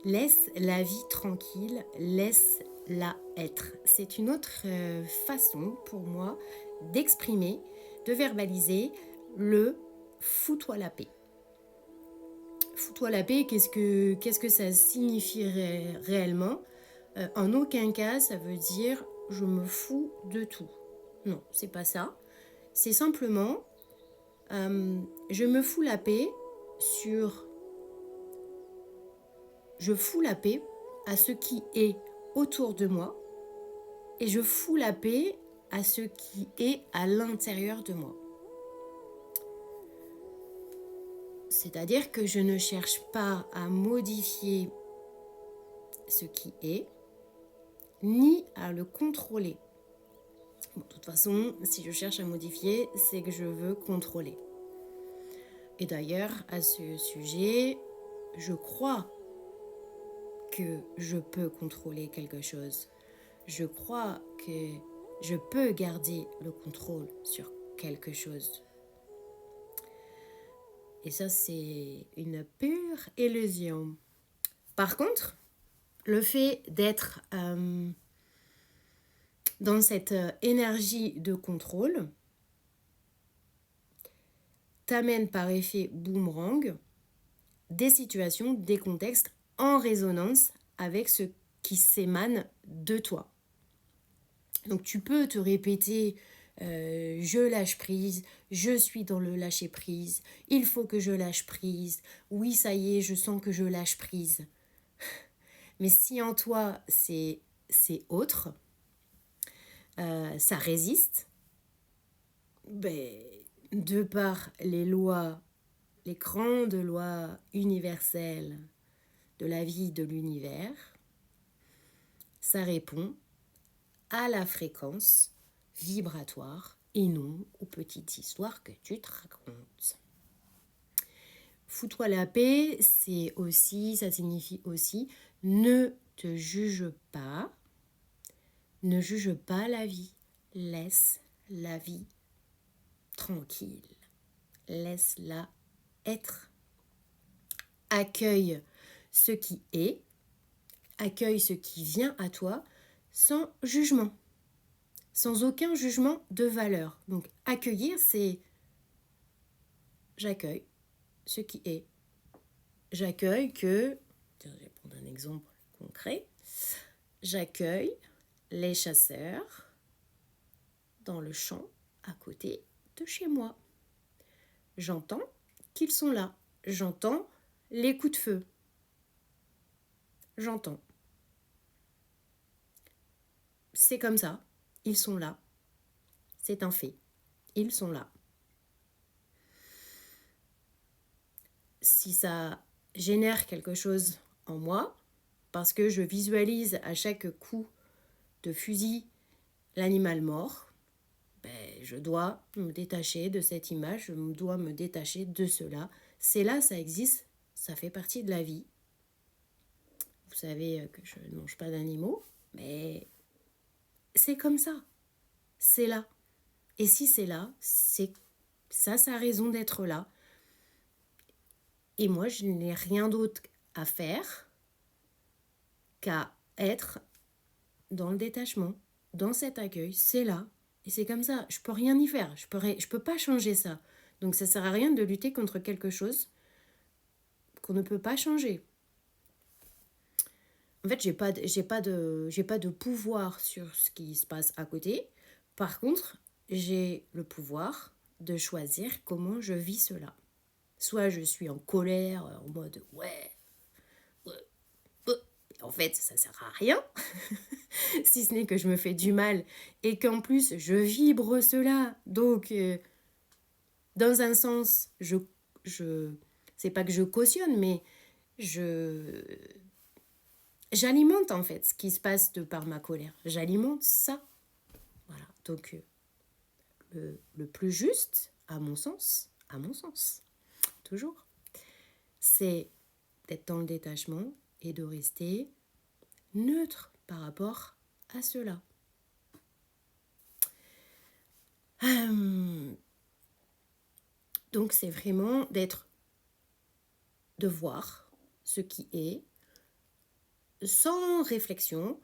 Laisse la vie tranquille, laisse-la être. C'est une autre façon pour moi d'exprimer, de verbaliser le fous-toi la paix. Fous-toi la paix, qu'est-ce que ça signifierait réellement? En aucun cas, ça veut dire je me fous de tout. Non, c'est pas ça. C'est simplement je me fous la paix sur je fous la paix à ce qui est autour de moi et je fous la paix à ce qui est à l'intérieur de moi. C'est-à-dire que je ne cherche pas à modifier ce qui est, ni à le contrôler. Bon, de toute façon, si je cherche à modifier, c'est que je veux contrôler. Et d'ailleurs, à ce sujet, je crois que je peux contrôler quelque chose. Je crois que je peux garder le contrôle sur quelque chose. Et ça, c'est une pure illusion. Par contre, le fait d'être dans cette énergie de contrôle t'amène par effet boomerang des situations, des contextes en résonance avec ce qui s'émane de toi. Donc tu peux te répéter je lâche prise, je suis dans le lâcher prise, il faut que je lâche prise, oui ça y est, je sens que je lâche prise. Mais si en toi c'est autre, ça résiste, ben, de par les lois, les grandes lois universelles de la vie de l'univers, ça répond à la fréquence vibratoire et non aux petites histoires que tu te racontes. Fous-toi la paix, ça signifie aussi ne te juge pas, ne juge pas la vie, laisse la vie tranquille, laisse-la être. Accueille ce qui est, accueille ce qui vient à toi sans jugement, sans aucun jugement de valeur. Donc accueillir, c'est j'accueille ce qui est. J'accueille que, je vais prendre un exemple concret, j'accueille les chasseurs dans le champ à côté de chez moi. J'entends qu'ils sont là. J'entends les coups de feu. J'entends. C'est comme ça. Ils sont là. C'est un fait. Ils sont là. Si ça génère quelque chose en moi, parce que je visualise à chaque coup de fusil l'animal mort, je dois me détacher de cette image, je dois me détacher de cela. C'est là, ça existe, ça fait partie de la vie. Vous savez que je ne mange pas d'animaux, mais c'est comme ça. C'est là. Et si c'est là, c'est ça a raison d'être là. Et moi, je n'ai rien d'autre à faire qu'à être dans le détachement, dans cet accueil. C'est là. Et c'est comme ça. Je peux rien y faire. Je peux pas changer ça. Donc ça sert à rien de lutter contre quelque chose qu'on ne peut pas changer. En fait, j'ai pas de pouvoir sur ce qui se passe à côté. Par contre, j'ai le pouvoir de choisir comment je vis cela. Soit je suis en colère, en mode ouais, en fait ça sert à rien, si ce n'est que je me fais du mal et qu'en plus je vibre cela. Donc, dans un sens, c'est pas que je cautionne, mais j'alimente en fait ce qui se passe de par ma colère. J'alimente ça. Voilà. Donc, le plus juste, à mon sens, toujours, c'est d'être dans le détachement et de rester neutre par rapport à cela. Donc c'est vraiment de voir ce qui est, sans réflexion,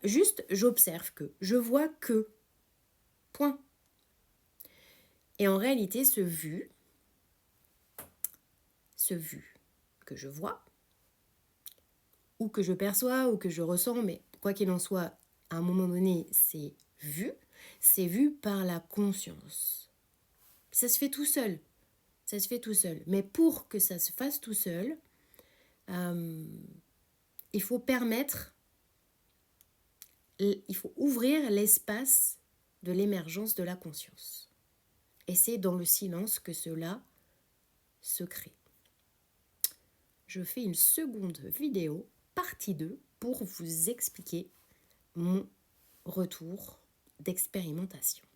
juste j'observe que, je vois que, point. Et en réalité, ce vu que je vois, ou que je perçois, ou que je ressens, mais quoi qu'il en soit, à un moment donné, c'est vu par la conscience. Ça se fait tout seul. Ça se fait tout seul. Mais pour que ça se fasse tout seul, il faut ouvrir l'espace de l'émergence de la conscience. Et c'est dans le silence que cela se crée. Je fais une seconde vidéo, partie 2, pour vous expliquer mon retour d'expérimentation.